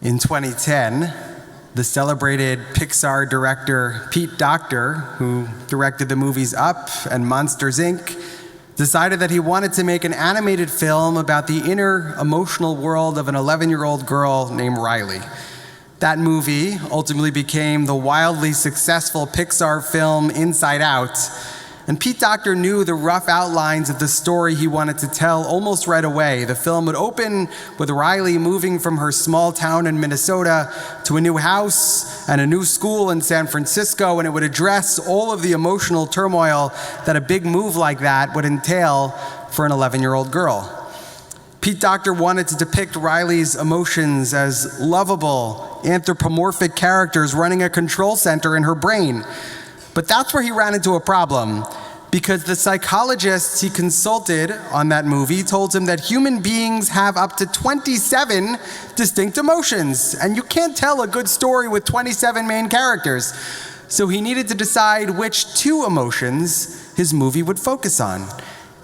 In 2010, the celebrated Pixar director Pete Docter, who directed the movies Up and Monsters, Inc., decided that he wanted to make an animated film about the inner emotional world of an 11-year-old girl named Riley. That movie ultimately became the wildly successful Pixar film Inside Out, and Pete Docter knew the rough outlines of the story he wanted to tell almost right away. The film would open with Riley moving from her small town in Minnesota to a new house and a new school in San Francisco, and it would address all of the emotional turmoil that a big move like that would entail for an 11-year-old girl. Pete Docter wanted to depict Riley's emotions as lovable, anthropomorphic characters running a control center in her brain. But that's where he ran into a problem, because the psychologists he consulted on that movie told him that human beings have up to 27 distinct emotions, and you can't tell a good story with 27 main characters. So he needed to decide which 2 emotions his movie would focus on.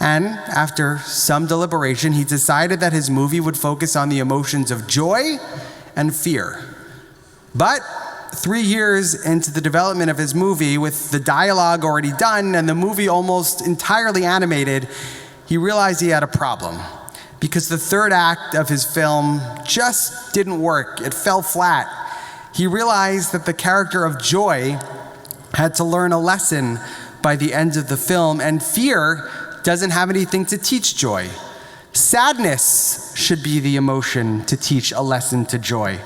And after some deliberation, he decided that his movie would focus on the emotions of joy and fear. But 3 years into the development of his movie, with the dialogue already done and the movie almost entirely animated, he realized he had a problem. Because the third act of his film just didn't work. It fell flat. He realized that the character of Joy had to learn a lesson by the end of the film, and fear doesn't have anything to teach Joy. Sadness should be the emotion to teach a lesson to Joy.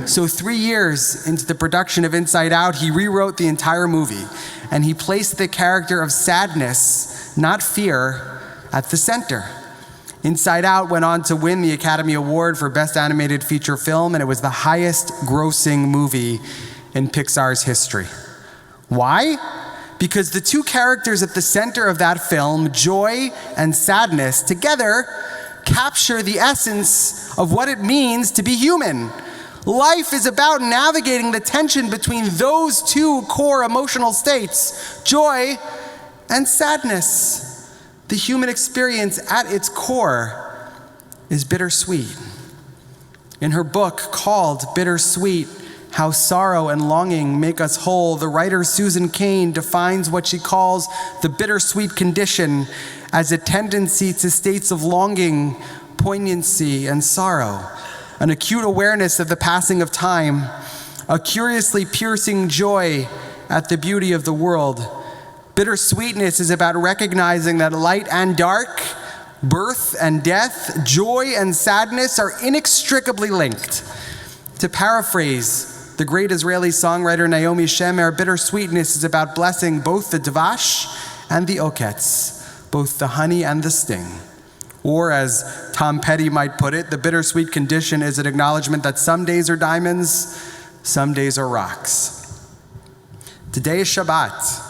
So 3 years into the production of Inside Out, he rewrote the entire movie, and he placed the character of sadness, not fear, at the center. Inside Out went on to win the Academy Award for Best Animated Feature Film, and it was the highest grossing movie in Pixar's history. Why? Because the 2 characters at the center of that film, joy and sadness, together capture the essence of what it means to be human. Life is about navigating the tension between those 2 core emotional states, joy and sadness. The human experience at its core is bittersweet. In her book called Bittersweet: How Sorrow and Longing Make Us Whole, the writer Susan Cain defines what she calls the bittersweet condition as a tendency to states of longing, poignancy, and sorrow. An acute awareness of the passing of time, a curiously piercing joy at the beauty of the world. Bittersweetness is about recognizing that light and dark, birth and death, joy and sadness are inextricably linked. To paraphrase the great Israeli songwriter Naomi Shemer, bittersweetness is about blessing both the dvash and the oketz, both the honey and the sting. Or, as Tom Petty might put it, the bittersweet condition is an acknowledgement that some days are diamonds, some days are rocks. Today is Shabbat.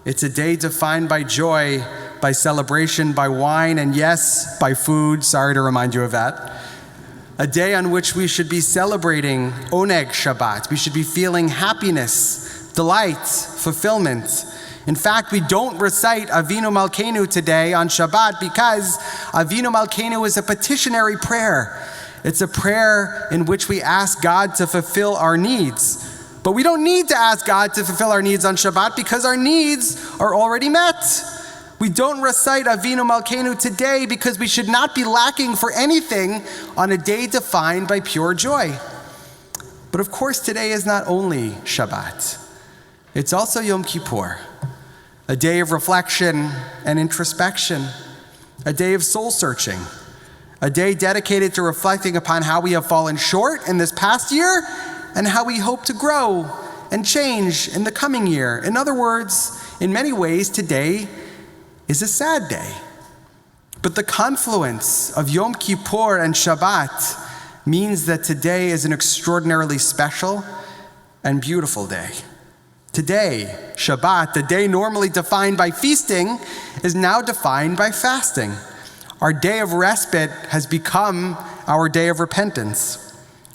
It's a day defined by joy, by celebration, by wine, and yes, by food. Sorry to remind you of that. A day on which we should be celebrating Oneg Shabbat. We should be feeling happiness, delight, fulfillment. In fact, we don't recite Avinu Malkeinu today on Shabbat because Avinu Malkeinu is a petitionary prayer. It's a prayer in which we ask God to fulfill our needs. But we don't need to ask God to fulfill our needs on Shabbat because our needs are already met. We don't recite Avinu Malkeinu today because we should not be lacking for anything on a day defined by pure joy. But of course, today is not only Shabbat. It's also Yom Kippur, a day of reflection and introspection, a day of soul searching, a day dedicated to reflecting upon how we have fallen short in this past year and how we hope to grow and change in the coming year. In other words, in many ways, today is a sad day. But the confluence of Yom Kippur and Shabbat means that today is an extraordinarily special and beautiful day. Today, Shabbat, the day normally defined by feasting, is now defined by fasting. Our day of respite has become our day of repentance.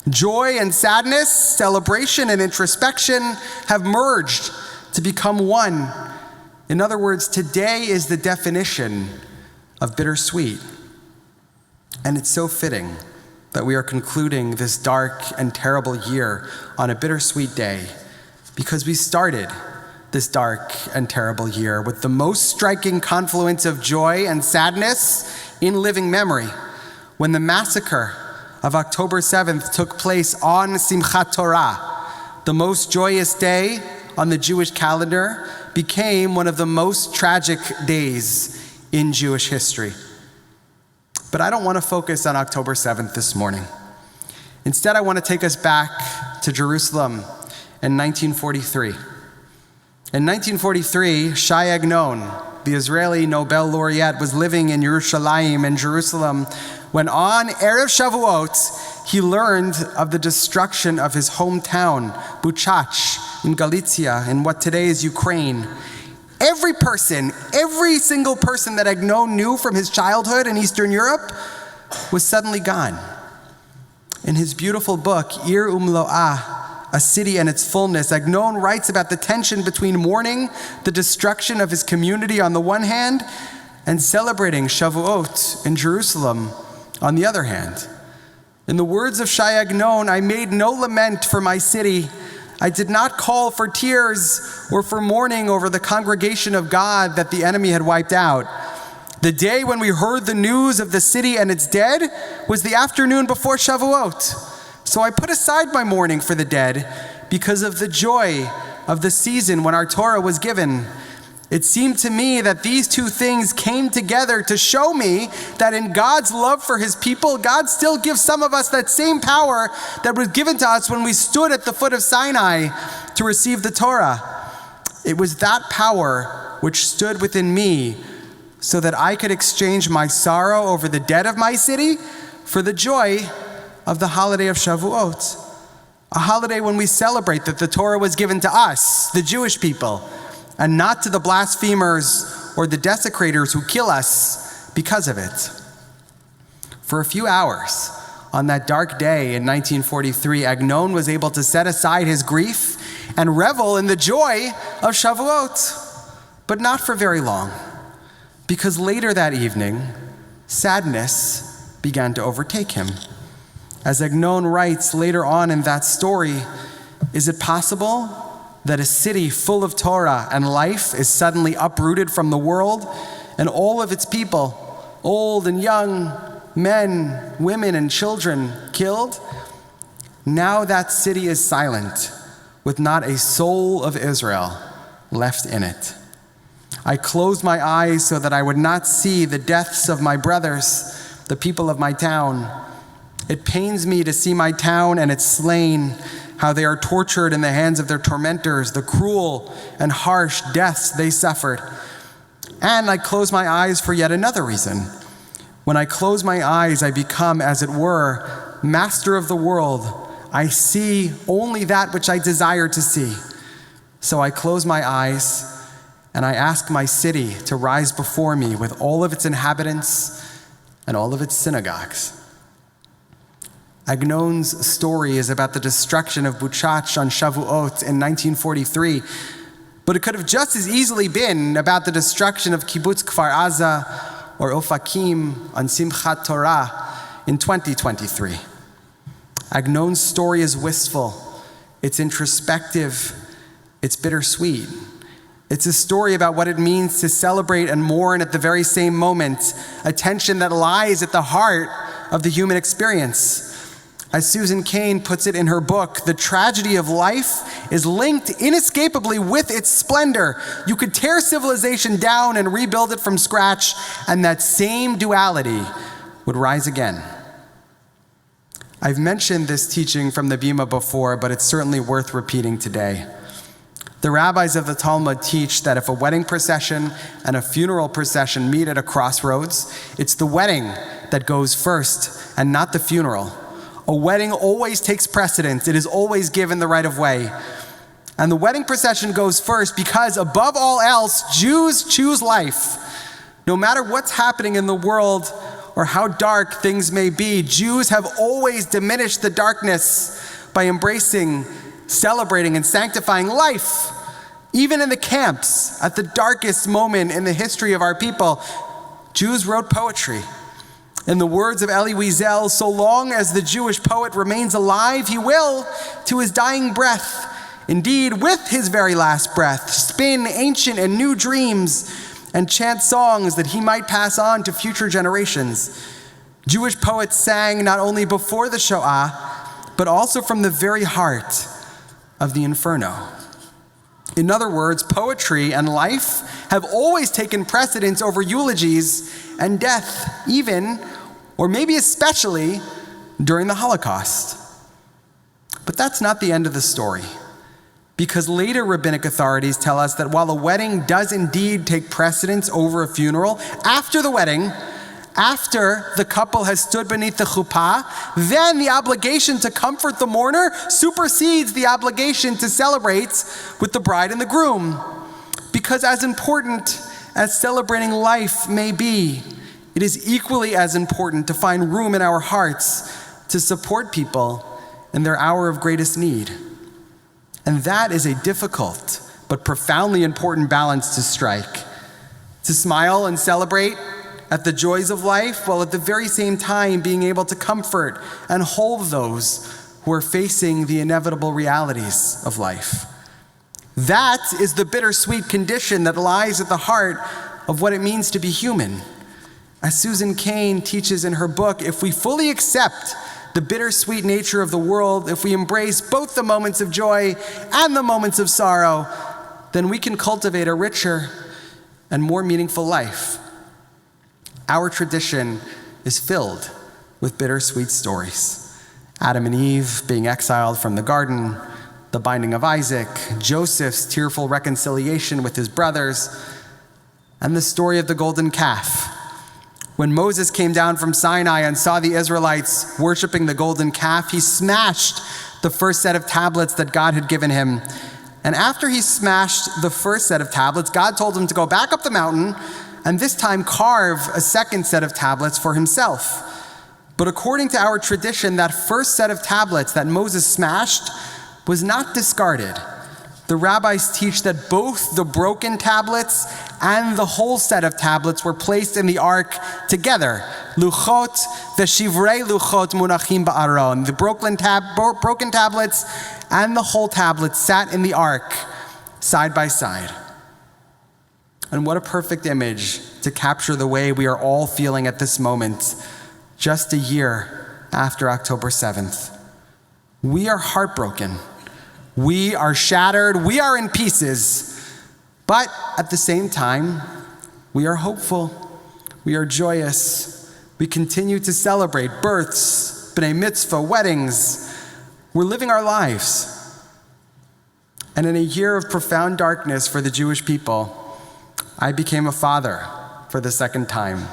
Joy and sadness, celebration and introspection have merged to become one. In other words, today is the definition of bittersweet. And it's so fitting that we are concluding this dark and terrible year on a bittersweet day, because we started this dark and terrible year with the most striking confluence of joy and sadness in living memory, when the massacre of October 7th took place on Simchat Torah. The most joyous day on the Jewish calendar became one of the most tragic days in Jewish history. But I don't want to focus on October 7th this morning. Instead, I want to take us back to Jerusalem in 1943. In 1943, Shai Agnon, the Israeli Nobel laureate, was living in Yerushalayim in Jerusalem when on Erev Shavuot, he learned of the destruction of his hometown, Buchach, in Galicia, in what today is Ukraine. Every single person that Agnon knew from his childhood in Eastern Europe was suddenly gone. In his beautiful book, Ir Umlo'ah, A City and Its Fullness, Agnon writes about the tension between mourning the destruction of his community on the one hand and celebrating Shavuot in Jerusalem on the other hand. In the words of Shai Agnon, I made no lament for my city. I did not call for tears or for mourning over the congregation of God that the enemy had wiped out. The day when we heard the news of the city and its dead was the afternoon before Shavuot. So I put aside my mourning for the dead because of the joy of the season when our Torah was given. It seemed to me that these two things came together to show me that in God's love for his people, God still gives some of us that same power that was given to us when we stood at the foot of Sinai to receive the Torah. It was that power which stood within me so that I could exchange my sorrow over the dead of my city for the joy of the holiday of Shavuot, a holiday when we celebrate that the Torah was given to us, the Jewish people, and not to the blasphemers or the desecrators who kill us because of it. For a few hours on that dark day in 1943, Agnon was able to set aside his grief and revel in the joy of Shavuot, but not for very long, because later that evening, sadness began to overtake him. As Agnon writes later on in that story, is it possible that a city full of Torah and life is suddenly uprooted from the world and all of its people, old and young, men, women, and children, killed? Now that city is silent, with not a soul of Israel left in it. I closed my eyes so that I would not see the deaths of my brothers, the people of my town. It pains me to see my town and its slain, how they are tortured in the hands of their tormentors, the cruel and harsh deaths they suffered. And I close my eyes for yet another reason. When I close my eyes, I become, as it were, master of the world. I see only that which I desire to see. So I close my eyes and I ask my city to rise before me with all of its inhabitants and all of its synagogues. Agnon's story is about the destruction of Buchach on Shavuot in 1943, but it could have just as easily been about the destruction of Kibbutz Kfar Aza or Ofakim on Simchat Torah in 2023. Agnon's story is wistful, it's introspective, it's bittersweet. It's a story about what it means to celebrate and mourn at the very same moment, a tension that lies at the heart of the human experience. As Susan Cain puts it in her book, the tragedy of life is linked inescapably with its splendor. You could tear civilization down and rebuild it from scratch, and that same duality would rise again. I've mentioned this teaching from the Bima before, but it's certainly worth repeating today. The rabbis of the Talmud teach that if a wedding procession and a funeral procession meet at a crossroads, it's the wedding that goes first and not the funeral. A wedding always takes precedence. It is always given the right of way. And the wedding procession goes first because, above all else, Jews choose life. No matter what's happening in the world or how dark things may be, Jews have always diminished the darkness by embracing, celebrating, and sanctifying life. Even in the camps, at the darkest moment in the history of our people, Jews wrote poetry. In the words of Elie Wiesel, so long as the Jewish poet remains alive, he will, to his dying breath, indeed with his very last breath, spin ancient and new dreams and chant songs that he might pass on to future generations. Jewish poets sang not only before the Shoah, but also from the very heart of the Inferno. In other words, poetry and life have always taken precedence over eulogies and death, even, or maybe especially, during the Holocaust. But that's not the end of the story, because later rabbinic authorities tell us that while a wedding does indeed take precedence over a funeral, after the wedding, after the couple has stood beneath the chuppah, then the obligation to comfort the mourner supersedes the obligation to celebrate with the bride and the groom. Because as important as celebrating life may be, it is equally as important to find room in our hearts to support people in their hour of greatest need. And that is a difficult but profoundly important balance to strike. To smile and celebrate at the joys of life, while at the very same time being able to comfort and hold those who are facing the inevitable realities of life. That is the bittersweet condition that lies at the heart of what it means to be human. As Susan Cain teaches in her book, if we fully accept the bittersweet nature of the world, if we embrace both the moments of joy and the moments of sorrow, then we can cultivate a richer and more meaningful life. Our tradition is filled with bittersweet stories. Adam and Eve being exiled from the garden, the binding of Isaac, Joseph's tearful reconciliation with his brothers, and the story of the golden calf. When Moses came down from Sinai and saw the Israelites worshiping the golden calf, he smashed the first set of tablets that God had given him. And after he smashed the first set of tablets, God told him to go back up the mountain and this time carve a second set of tablets for himself. But according to our tradition, that first set of tablets that Moses smashed was not discarded. The rabbis teach that both the broken tablets and the whole set of tablets were placed in the ark together. Luchot v'shivrei luchot munachim ba'aron. The broken tablets and the whole tablets sat in the ark side by side. And what a perfect image to capture the way we are all feeling at this moment, just a year after October 7th. We are heartbroken. We are shattered. We are in pieces. But at the same time, we are hopeful. We are joyous. We continue to celebrate births, b'nai mitzvah, weddings. We're living our lives. And in a year of profound darkness for the Jewish people, I became a father for the second time.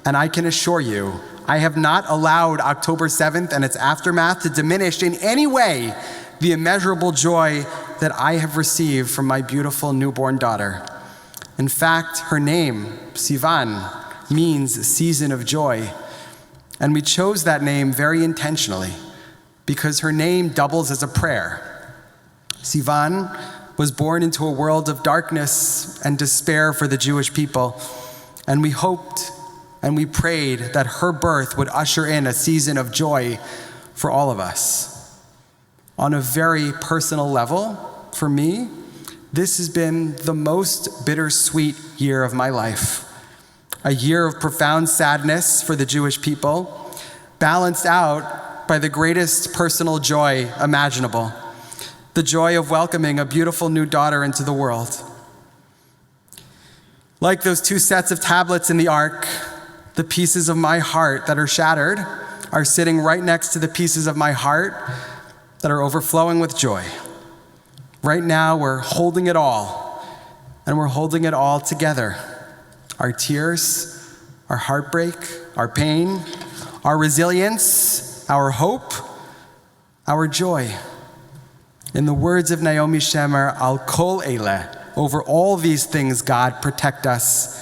And I can assure you, I have not allowed October 7th and its aftermath to diminish in any way the immeasurable joy that I have received from my beautiful newborn daughter. In fact, her name, Sivan, means season of joy. And we chose that name very intentionally because her name doubles as a prayer. Sivan was born into a world of darkness and despair for the Jewish people, and we hoped and we prayed that her birth would usher in a season of joy for all of us. On a very personal level, for me, this has been the most bittersweet year of my life. A year of profound sadness for the Jewish people, balanced out by the greatest personal joy imaginable. The joy of welcoming a beautiful new daughter into the world. Like those two sets of tablets in the ark, the pieces of my heart that are shattered are sitting right next to the pieces of my heart that are overflowing with joy. Right now, we're holding it all, and we're holding it all together. Our tears, our heartbreak, our pain, our resilience, our hope, our joy. In the words of Naomi Shemer, Al kol eile, over all these things, God, protect us.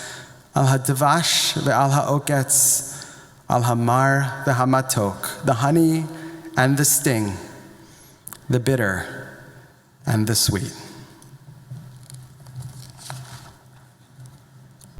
Al hadavash ve'al ha'oketz, al hamar ve'hamatok, the honey and the sting, the bitter and the sweet.